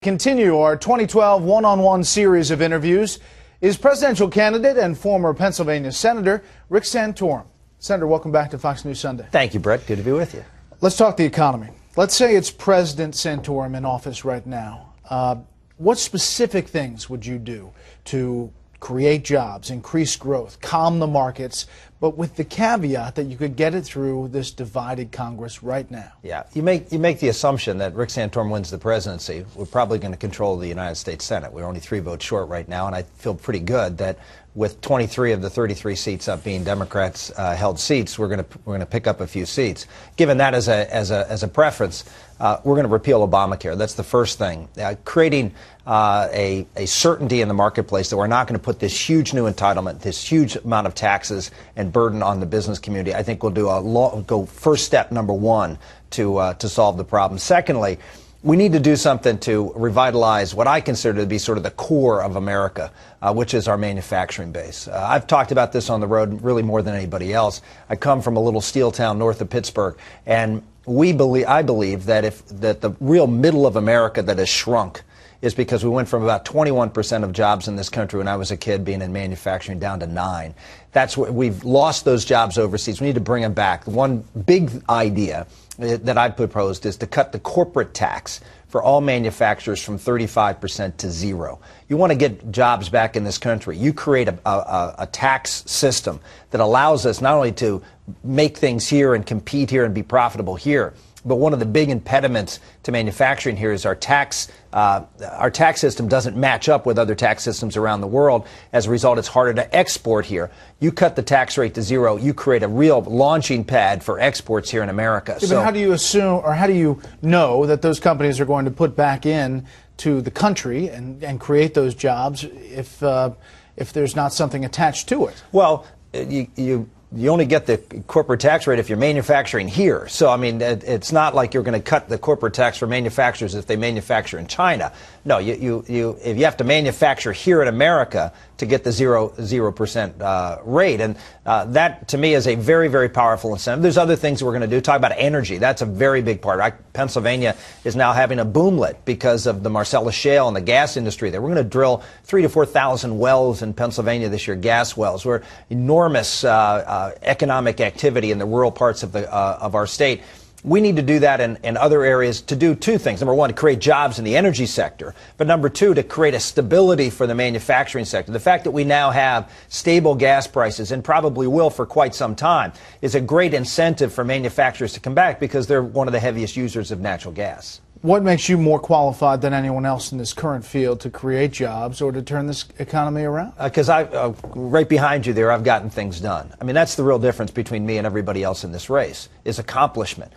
Continue our 2012 one-on-one series of interviews is presidential candidate and former Pennsylvania Senator Rick Santorum. Senator, welcome back to Fox News Sunday. Thank you, Brett. Good to be with you. Let's talk the economy. Let's say it's President Santorum in office right now. What specific things would you do to create jobs, increase growth, calm the markets, but with the caveat that you could get it through this divided Congress right now? Yeah, you make the assumption that Rick Santorum wins the presidency. We're probably going to control the United States Senate. We're only 3 votes short right now, and I feel pretty good that with 23 of the 33 seats up being Democrats held seats, we're going to pick up a few seats. Given that as a preference, we're going to repeal Obamacare. That's the first thing. Creating a certainty in the marketplace that we're not going to put this huge new entitlement, this huge amount of taxes and burden on the business community, I think will do go first step number one to solve the problem. Secondly, we need to do something to revitalize what I consider to be sort of the core of America, which is our manufacturing base. I've talked about this on the road really more than anybody else. I come from a little steel town north of Pittsburgh, and I believe that the real middle of America that has shrunk is because we went from about 21% of jobs in this country when I was a kid being in manufacturing down to 9%. That's what we've lost those jobs overseas. We need to bring them back. One big idea that I've proposed is to cut the corporate tax for all manufacturers from 35% to 0%. You want to get jobs back in this country. You create a tax system that allows us not only to make things here and compete here and be profitable here, but one of the big impediments to manufacturing here is our tax system doesn't match up with other tax systems around the world. As a result, it's harder to export here. You cut the tax rate to 0%, you create a real launching pad for exports here in America. Yeah, but how do you assume, or how do you know that those companies are going to put back in to the country and create those jobs if there's not something attached to it? Well, you only get the corporate tax rate if you're manufacturing here. So, I mean, it's not like you're going to cut the corporate tax for manufacturers if they manufacture in China. No, if you have to manufacture here in America to get the 0% rate. And that, to me, is a very, very powerful incentive. There's other things we're going to do. Talk about energy. That's a very big part. Pennsylvania is now having a boomlet because of the Marcellus Shale and the gas industry there. We're going to drill 3,000 to 4,000 wells in Pennsylvania this year, gas wells. We're enormous economic activity in the rural parts of our state. We need to do that in other areas to do 2 things. Number 1, to create jobs in the energy sector. But number 2, to create a stability for the manufacturing sector. The fact that we now have stable gas prices, and probably will for quite some time, is a great incentive for manufacturers to come back because they're one of the heaviest users of natural gas. What makes you more qualified than anyone else in this current field to create jobs or to turn this economy around? Because right behind you there, I've gotten things done. I mean, that's the real difference between me and everybody else in this race, is accomplishment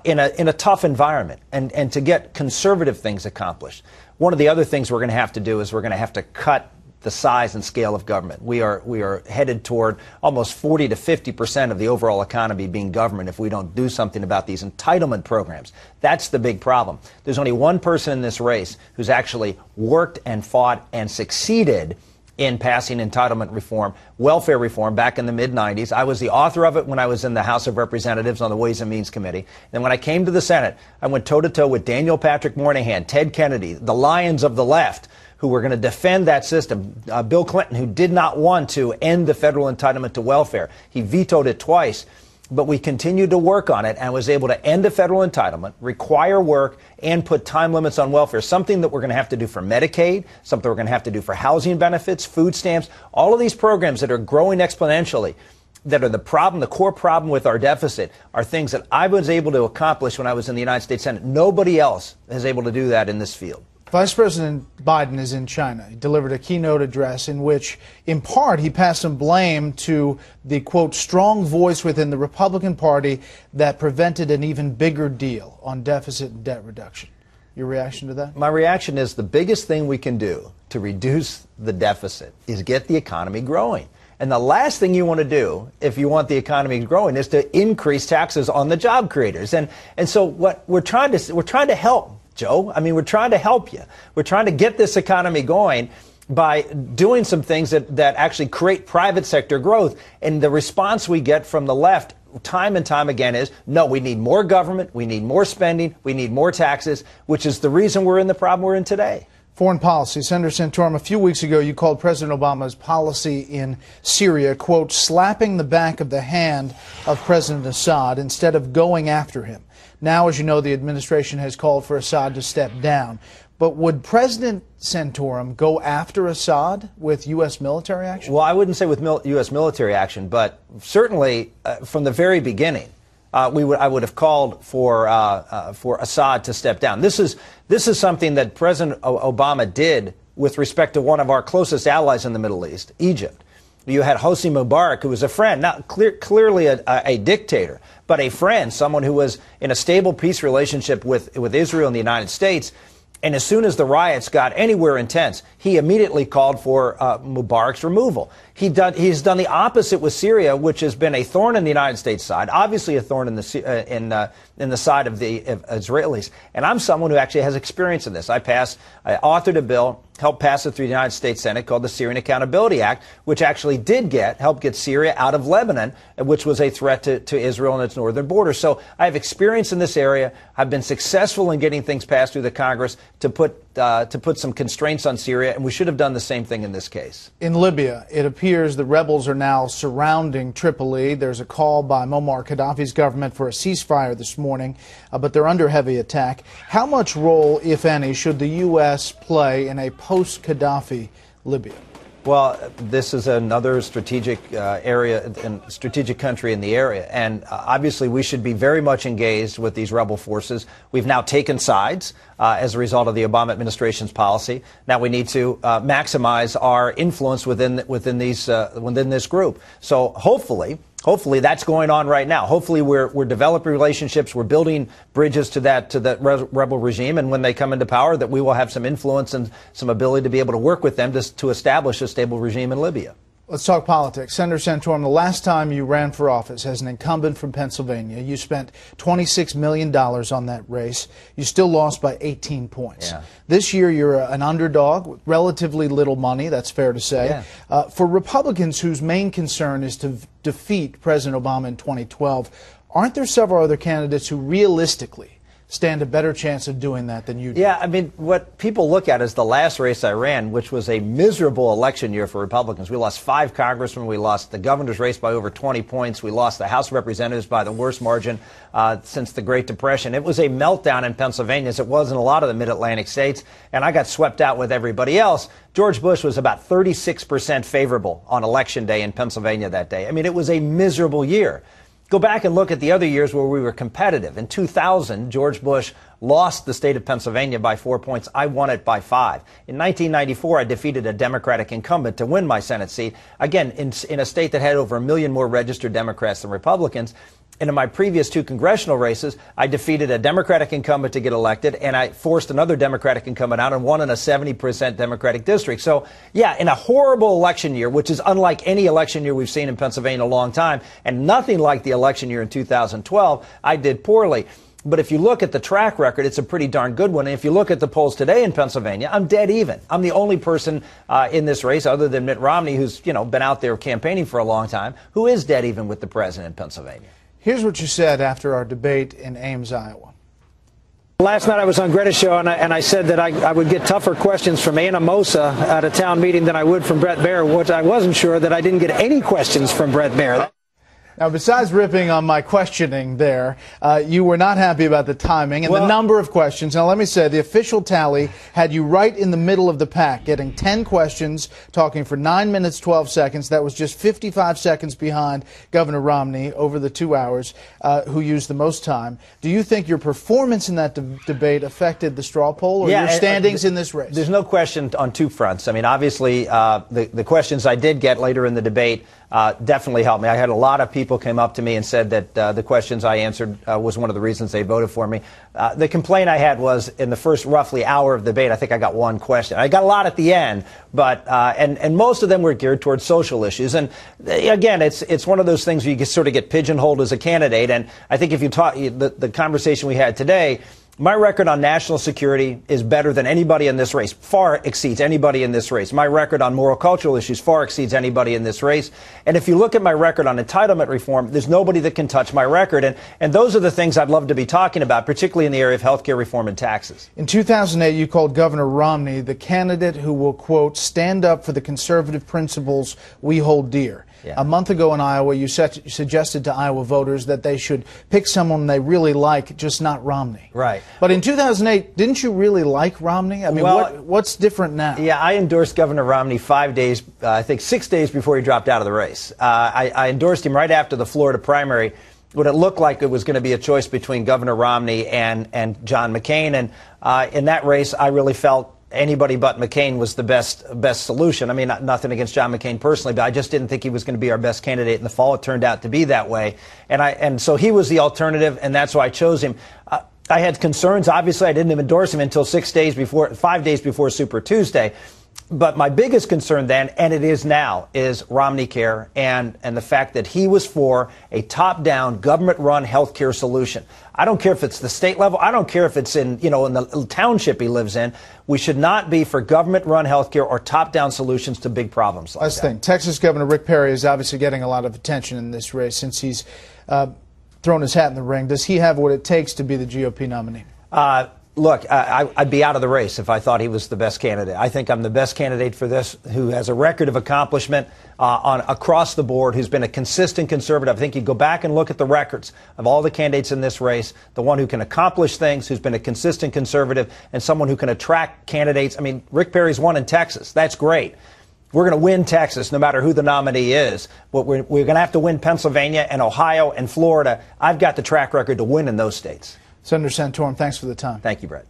in a tough environment, and to get conservative things accomplished. One of the other things we're going to have to do is we're going to have to cut the size and scale of government. We are headed toward almost 40 to 50% of the overall economy being government if we don't do something about these entitlement programs. That's the big problem. There's only one person in this race who's actually worked and fought and succeeded in passing entitlement reform, welfare reform, back in the mid-90s. I was the author of it when I was in the House of Representatives on the Ways and Means Committee. Then when I came to the Senate, I went toe-to-toe with Daniel Patrick Moynihan, Ted Kennedy, the lions of the left, who were going to defend that system. Bill Clinton, who did not want to end the federal entitlement to welfare. He vetoed it twice. But we continued to work on it and was able to end the federal entitlement, require work, and put time limits on welfare, something that we're going to have to do for Medicaid, something we're going to have to do for housing benefits, food stamps, all of these programs that are growing exponentially, that are the core problem with our deficit, are things that I was able to accomplish when I was in the United States Senate. Nobody else is able to do that in this field. Vice President Biden is in China. He delivered a keynote address in which, in part, he passed some blame to the, quote, strong voice within the Republican Party that prevented an even bigger deal on deficit and debt reduction. Your reaction to that? My reaction is the biggest thing we can do to reduce the deficit is get the economy growing. And the last thing you want to do if you want the economy growing is to increase taxes on the job creators. And so what we're trying to help, Joe. I mean, we're trying to help you. We're trying to get this economy going by doing some things that actually create private sector growth. And the response we get from the left time and time again is, no, we need more government, we need more spending, we need more taxes, which is the reason we're in the problem we're in today. Foreign policy. Senator Santorum, a few weeks ago you called President Obama's policy in Syria, quote, slapping the back of the hand of President Assad instead of going after him. Now, as you know, the administration has called for Assad to step down. But would President Santorum go after Assad with U.S. military action? Well, I wouldn't say with U.S. military action, but certainly from the very beginning, I would have called for Assad to step down. This is something that President Obama did with respect to one of our closest allies in the Middle East, Egypt. You had Hosni Mubarak, who was a friend, not clearly a dictator, but a friend, someone who was in a stable peace relationship with Israel and the United States. And as soon as the riots got anywhere intense, he immediately called for Mubarak's removal. He's done the opposite with Syria, which has been a thorn in the United States side, obviously a thorn in the side of the Israelis. And I'm someone who actually has experience in this. I authored a bill, helped pass it through the United States Senate, called the Syrian Accountability Act, which actually did help get Syria out of Lebanon, which was a threat to Israel and its northern border. So I have experience in this area. I've been successful in getting things passed through the Congress to put some constraints on Syria, and we should have done the same thing in this case. In Libya, it appears the rebels are now surrounding Tripoli. There's a call by Muammar Gaddafi's government for a ceasefire this morning, but they're under heavy attack. How much role, if any, should the U.S. play in a post-Gaddafi Libya? Well, this is another strategic area and strategic country in the area. And obviously, we should be very much engaged with these rebel forces. We've now taken sides as a result of the Obama administration's policy. Now we need to maximize our influence within this group. So hopefully that's going on right now. Hopefully we're developing relationships, we're building bridges to that rebel regime, and when they come into power, that we will have some influence and some ability to be able to work with them to establish a stable regime in Libya. Let's talk politics. Senator Santorum, the last time you ran for office as an incumbent from Pennsylvania, you spent $26 million on that race. You still lost by 18 points. Yeah. This year, you're an underdog with relatively little money, that's fair to say. Yeah. For Republicans whose main concern is to defeat President Obama in 2012, aren't there several other candidates who realistically stand a better chance of doing that than you do? Yeah, I mean, what people look at is the last race I ran, which was a miserable election year for Republicans. We lost 5 congressmen. We lost the governor's race by over 20 points. We lost the House of Representatives by the worst margin since the Great Depression. It was a meltdown in Pennsylvania, as it was in a lot of the mid-Atlantic states, and I got swept out with everybody else. George Bush was about 36% favorable on Election Day in Pennsylvania that day. I mean, it was a miserable year. Go back and look at the other years where we were competitive. In 2000, George Bush lost the state of Pennsylvania by 4 points. I won it by 5. In 1994, I defeated a Democratic incumbent to win my Senate seat, again, in a state that had over 1 million more registered Democrats than Republicans. And in my previous 2 congressional races, I defeated a Democratic incumbent to get elected, and I forced another Democratic incumbent out and won in a 70% Democratic district. So, yeah, in a horrible election year, which is unlike any election year we've seen in Pennsylvania in a long time, and nothing like the election year in 2012, I did poorly. But if you look at the track record, it's a pretty darn good one. And if you look at the polls today in Pennsylvania, I'm dead even. I'm the only person in this race, other than Mitt Romney, who's, been out there campaigning for a long time, who is dead even with the president in Pennsylvania. Here's what you said after our debate in Ames, Iowa. Last night I was on Greta's show, and I said that I would get tougher questions from Anna Mosa at a town meeting than I would from Bret Baier, which I wasn't sure that I didn't get any questions from Bret Baier. Now, besides ripping on my questioning there, you were not happy about the timing and the number of questions. Now, let me say, the official tally had you right in the middle of the pack, getting 10 questions, talking for 9 minutes, 12 seconds. That was just 55 seconds behind Governor Romney over the 2 hours, who used the most time. Do you think your performance in that debate affected the straw poll or your standings in this race? There's no question on 2 fronts. I mean, obviously, the questions I did get later in the debate definitely helped me. I had a lot of people came up to me and said that the questions I answered was one of the reasons they voted for me. The complaint I had was in the first roughly hour of debate, I think I got 1 question. I got a lot at the end, but and most of them were geared towards social issues. And again, it's one of those things where you sort of get pigeonholed as a candidate. And I think if you talk the conversation we had today My record on national security is better than anybody in this race, far exceeds anybody in this race. My record on moral cultural issues far exceeds anybody in this race. And if you look at my record on entitlement reform, there's nobody that can touch my record. And those are the things I'd love to be talking about, particularly in the area of health care reform and taxes. In 2008, you called Governor Romney the candidate who will, quote, stand up for the conservative principles we hold dear. Yeah. A month ago in Iowa, you suggested to Iowa voters that they should pick someone they really like, just not Romney. Right. But in 2008, didn't you really like Romney? I mean, what's different now? Yeah, I endorsed Governor Romney 5 days, I think 6 days before he dropped out of the race. I endorsed him right after the Florida primary, when it looked like it was going to be a choice between Governor Romney and John McCain. And in that race, I really felt anybody but McCain was the best solution. I mean, nothing against John McCain personally, but I just didn't think he was going to be our best candidate in the fall. It turned out to be that way. And so he was the alternative, and that's why I chose him. I had concerns. Obviously, I didn't endorse him until 5 days before Super Tuesday. But my biggest concern then, and it is now, is Romney Care and the fact that he was for a top-down, government-run health care solution. I don't care if it's the state level. I don't care if it's in the township he lives in. We should not be for government-run health care or top-down solutions to big problems like that. Last thing, Texas Governor Rick Perry is obviously getting a lot of attention in this race since he's thrown his hat in the ring. Does he have what it takes to be the GOP nominee? Look, I'd be out of the race if I thought he was the best candidate. I think I'm the best candidate for this, who has a record of accomplishment across the board, who's been a consistent conservative. I think you go back and look at the records of all the candidates in this race, the one who can accomplish things, who's been a consistent conservative, and someone who can attract candidates. I mean, Rick Perry's won in Texas. That's great. We're going to win Texas no matter who the nominee is. But we're going to have to win Pennsylvania and Ohio and Florida. I've got the track record to win in those states. Senator Santorum, thanks for the time. Thank you, Brett.